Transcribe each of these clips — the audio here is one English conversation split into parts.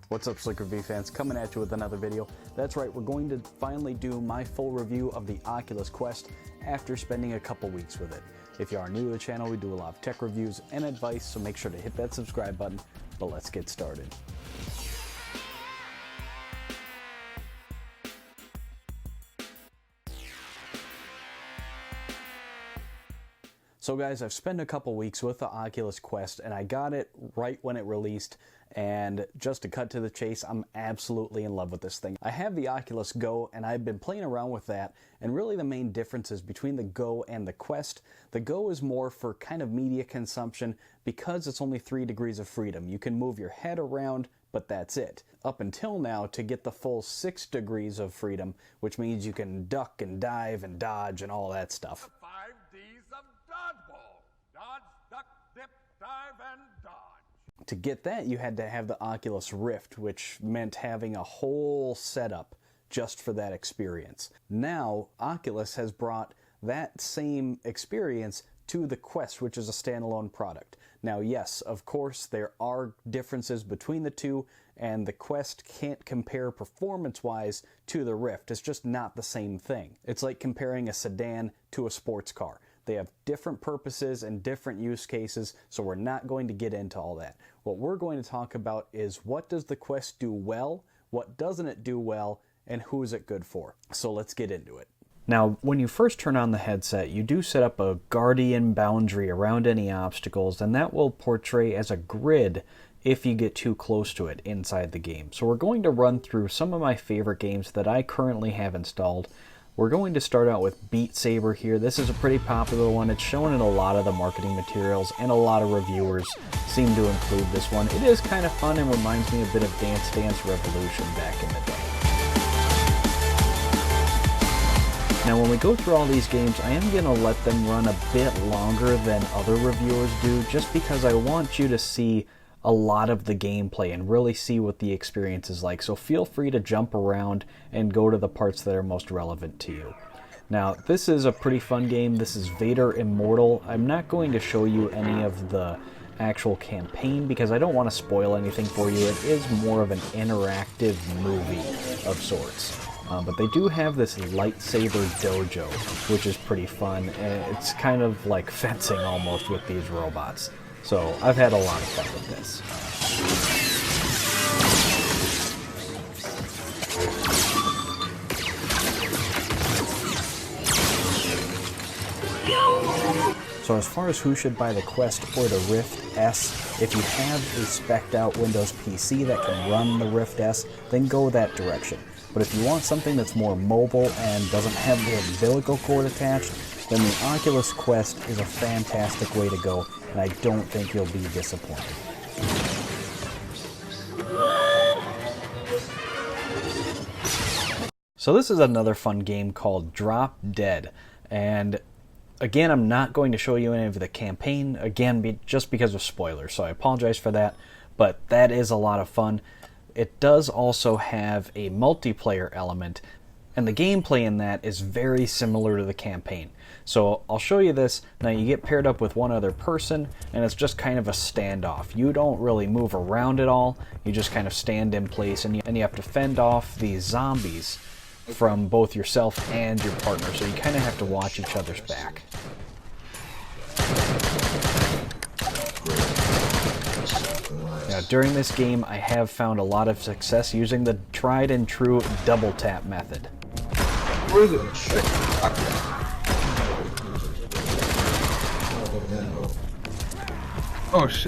What's up, Slick Review fans? Coming at you with another video. That's right, we're going to finally do my full review of the Oculus Quest after spending a couple weeks with it. If you are new to the channel, we do a lot of tech reviews and advice, so make sure to hit that subscribe button. But let's get started. So guys, I've spent a couple weeks with the Oculus Quest and I got it right when it released, and just to cut to the chase, I'm absolutely in love with this thing. I have the Oculus Go and I've been playing around with that, and really the main differences between the Go and the Quest: the Go is more for kind of media consumption because it's only 3 degrees of freedom. You can move your head around, but that's it. Up until now, to get the full 6 degrees of freedom, which means you can duck and dive and dodge and all that stuff. 5 Ds of dodgeball. Dodge, duck, dip, dive, and dodge. To get that, you had to have the Oculus Rift, which meant having a whole setup just for that experience. Now, Oculus has brought that same experience to the Quest, which is a standalone product. Now, yes, of course, there are differences between the two, and the Quest can't compare performance-wise to the Rift. It's just not the same thing. It's like comparing a sedan to a sports car. They have different purposes and different use cases, so we're not going to get into all that. What we're going to talk about is what does the Quest do well, what doesn't it do well, and who is it good for. So let's get into it. Now, when you first turn on the headset, you do set up a guardian boundary around any obstacles, and that will portray as a grid if you get too close to it inside the game. So we're going to run through some of my favorite games that I currently have installed. We're going to start out with Beat Saber here. This is a pretty popular one. It's shown in a lot of the marketing materials, and a lot of reviewers seem to include this one. It is kind of fun and reminds me a bit of Dance Dance Revolution back in the day. Now, when we go through all these games, I am going to let them run a bit longer than other reviewers do, just because I want you to see a lot of the gameplay and really see what the experience is like. So feel free to jump around and go to the parts that are most relevant to you. Now, this is a pretty fun game. This is Vader Immortal. I'm not going to show you any of the actual campaign because I don't want to spoil anything for you. It is more of an interactive movie of sorts. But they do have this lightsaber dojo, which is pretty fun, and it's kind of like fencing almost with these robots. So I've had a lot of fun with this. So as far as who should buy the Quest or the Rift S, if you have a spec'd out Windows PC that can run the Rift S, then go that direction. But if you want something that's more mobile and doesn't have the umbilical cord attached, then the Oculus Quest is a fantastic way to go, and I don't think you'll be disappointed. So this is another fun game called Drop Dead, and again, I'm not going to show you any of the campaign, again, just because of spoilers, so I apologize for that, but that is a lot of fun. It does also have a multiplayer element, and the gameplay in that is very similar to the campaign. So I'll show you this. Now you get paired up with one other person, and it's just kind of a standoff. You don't really move around at all. You just kind of stand in place, and you have to fend off these zombies from both yourself and your partner. So you kind of have to watch each other's back. Now, during this game, I have found a lot of success using the tried and true double tap method. Where is it? Shit. Oh shit.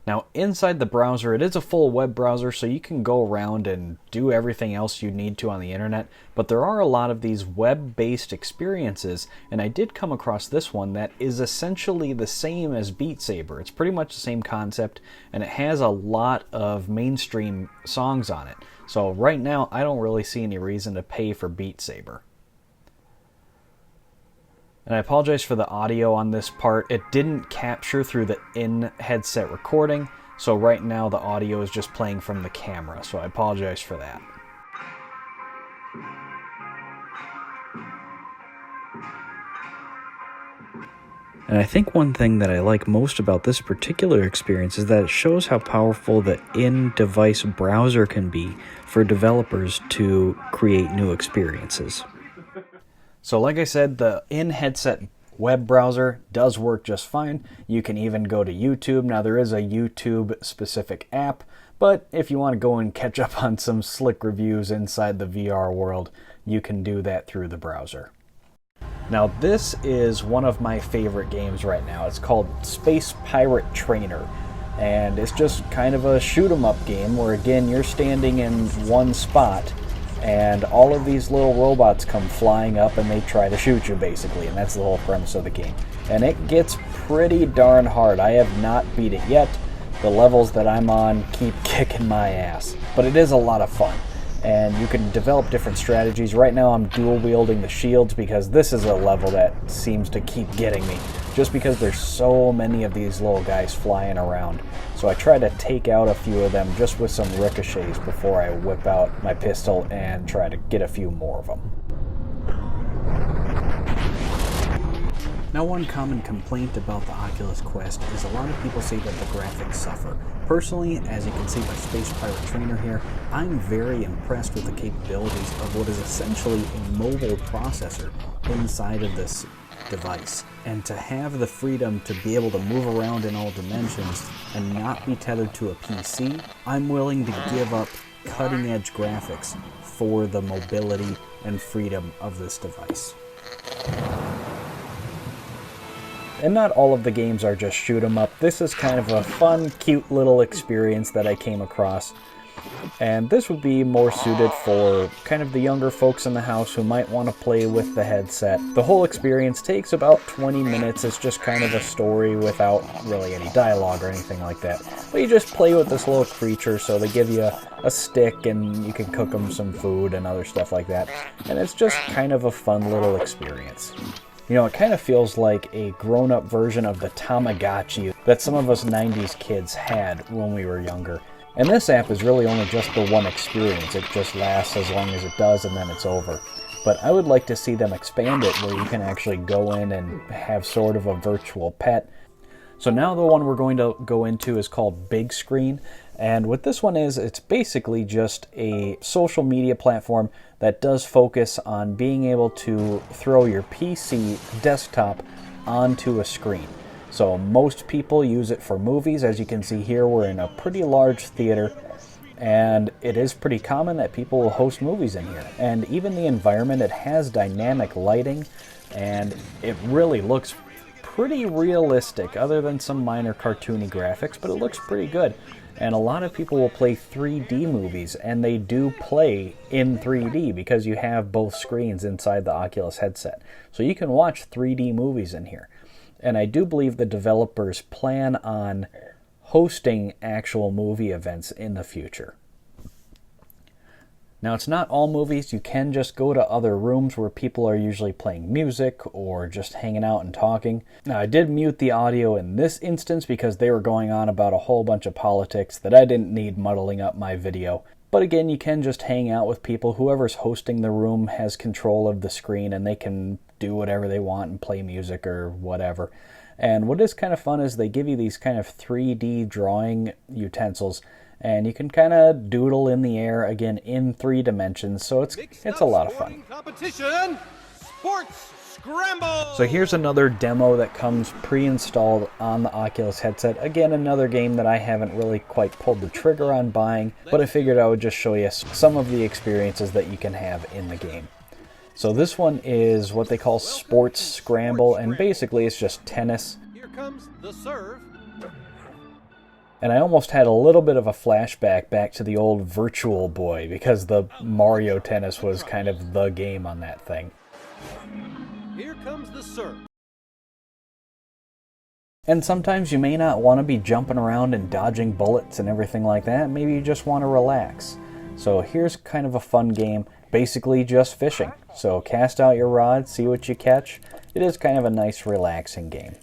Now, inside the browser, it is a full web browser, so you can go around and do everything else you need to on the internet, but there are a lot of these web-based experiences, and I did come across this one that is essentially the same as Beat Saber. It's pretty much the same concept, and it has a lot of mainstream songs on it. So right now, I don't really see any reason to pay for Beat Saber. And I apologize for the audio on this part. It didn't capture through the in-headset recording, so right now the audio is just playing from the camera, so I apologize for that. And I think one thing that I like most about this particular experience is that it shows how powerful the in-device browser can be for developers to create new experiences. So like I said, the in-headset web browser does work just fine. You can even go to YouTube. Now there is a YouTube-specific app, but if you want to go and catch up on some slick reviews inside the VR world, you can do that through the browser. Now this is one of my favorite games right now. It's called Space Pirate Trainer, and it's just kind of a shoot 'em up game where again you're standing in one spot and all of these little robots come flying up and they try to shoot you basically, and that's the whole premise of the game. And it gets pretty darn hard. I have not beat it yet. The levels that I'm on keep kicking my ass, but it is a lot of fun. And you can develop different strategies. Right now I'm dual wielding the shields because this is a level that seems to keep getting me, just because there's so many of these little guys flying around. So I try to take out a few of them just with some ricochets before I whip out my pistol and try to get a few more of them. Now, one common complaint about the Oculus Quest is a lot of people say that the graphics suffer. Personally, as you can see by Space Pirate Trainer here, I'm very impressed with the capabilities of what is essentially a mobile processor inside of this device. And to have the freedom to be able to move around in all dimensions and not be tethered to a PC, I'm willing to give up cutting-edge graphics for the mobility and freedom of this device. And not all of the games are just shoot 'em up. This is kind of a fun, cute little experience that I came across. And this would be more suited for kind of the younger folks in the house who might want to play with the headset. The whole experience takes about 20 minutes. It's just kind of a story without really any dialogue or anything like that. But you just play with this little creature, so they give you a stick and you can cook them some food and other stuff like that. And it's just kind of a fun little experience. You know, it kind of feels like a grown-up version of the Tamagotchi that some of us 90s kids had when we were younger. And this app is really only just the one experience. It just lasts as long as it does and then it's over. But I would like to see them expand it where you can actually go in and have sort of a virtual pet. So now the one we're going to go into is called Big Screen. And what this one is, it's basically just a social media platform that does focus on being able to throw your PC desktop onto a screen. So most people use it for movies. As you can see here, we're in a pretty large theater, and it is pretty common that people will host movies in here. And even the environment, it has dynamic lighting, and it really looks pretty realistic, other than some minor cartoony graphics, but it looks pretty good. And a lot of people will play 3D movies, and they do play in 3D because you have both screens inside the Oculus headset. So you can watch 3D movies in here. And I do believe the developers plan on hosting actual movie events in the future. Now, it's not all movies. You can just go to other rooms where people are usually playing music or just hanging out and talking. Now, I did mute the audio in this instance because they were going on about a whole bunch of politics that I didn't need muddling up my video. But again, you can just hang out with people. Whoever's hosting the room has control of the screen and they can do whatever they want and play music or whatever. And what is kind of fun is they give you these kind of 3D drawing utensils, and you can kind of doodle in the air, again, in 3 dimensions, so it's a lot of fun. Competition, Sports Scramble! So here's another demo that comes pre-installed on the Oculus headset. Again, another game that I haven't really quite pulled the trigger on buying, but I figured I would just show you some of the experiences that you can have in the game. So this one is what they call Sports Scramble, and basically it's just tennis. Here comes the serve. And I almost had a little bit of a flashback back to the old Virtual Boy, because the Mario Tennis was kind of the game on that thing. Here comes the serve. And sometimes you may not want to be jumping around and dodging bullets and everything like that. Maybe you just want to relax. So here's kind of a fun game, basically just fishing. So cast out your rod, see what you catch. It is kind of a nice relaxing game.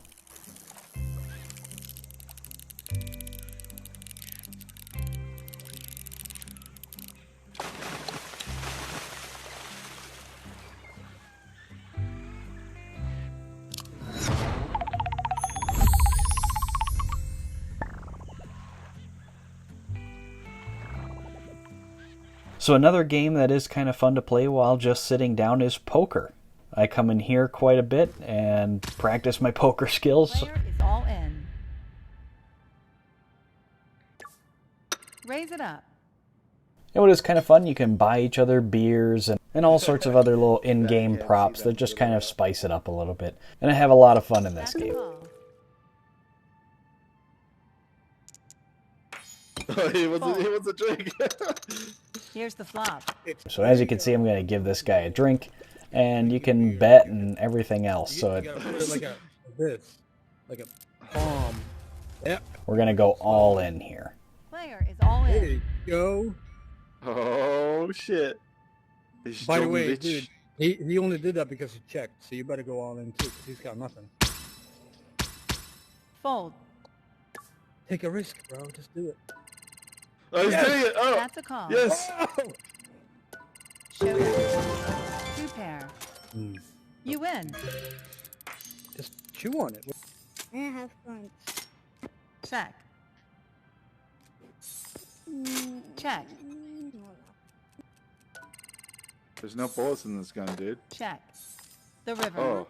So another game that is kind of fun to play while just sitting down is poker. I come in here quite a bit and practice my poker skills. Player is all in. Raise it up. And what is kind of fun, you can buy each other beers and all sorts of other little in-game props that just kind of spice it up a little bit. And I have a lot of fun in this That's a game. call. He wants a drink. Here's the flop. So as you can see, I'm going to give this guy a drink, and you can bet and everything else. So You gotta put it like this, like a palm. Yep. we're going to go all in here. Player is all There in. you go. Oh shit! He's By the Joe way, Rich. dude, he only did that because he checked. So you better go all in too, 'cause he's got nothing. Fold. Take a risk, bro. Just do it. Oh, he's doing it! Oh, That's a call. yes! Showdown. Two pair. Mm. You win. Just chew on it. I have fun. Check. Check. There's no bullets in this gun, dude. Check. The river. Oh.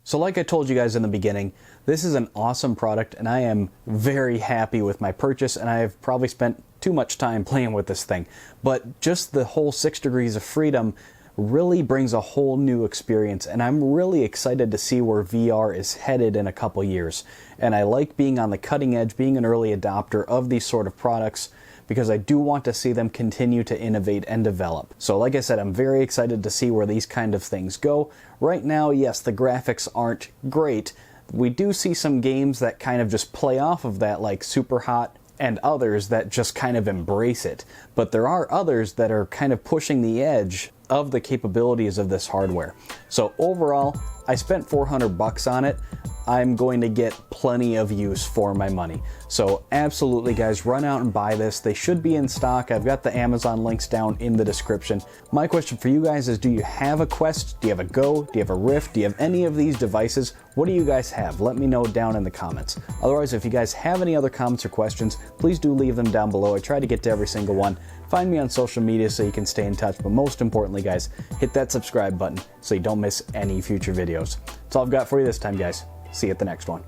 So like I told you guys in the beginning, this is an awesome product and I am very happy with my purchase, and I have probably spent too much time playing with this thing. But just the whole 6 degrees of freedom really brings a whole new experience, and I'm really excited to see where VR is headed in a couple years. And I like being on the cutting edge, being an early adopter of these sort of products, because I do want to see them continue to innovate and develop. So like I said, I'm very excited to see where these kind of things go. Right now, yes, the graphics aren't great. We do see some games that kind of just play off of that, like Super Hot, and others that just kind of embrace it. But there are others that are kind of pushing the edge of the capabilities of this hardware. So overall, I spent $400 on it. I'm going to get plenty of use for my money. So absolutely guys, run out and buy this. They should be in stock. I've got the Amazon links down in the description. My question for you guys is, do you have a Quest? Do you have a Go? Do you have a Rift? Do you have any of these devices? What do you guys have? Let me know down in the comments. Otherwise, if you guys have any other comments or questions, please do leave them down below. I try to get to every single one. Find me on social media so you can stay in touch, but most importantly guys, hit that subscribe button so you don't miss any future videos. That's all I've got for you this time guys. See you at the next one.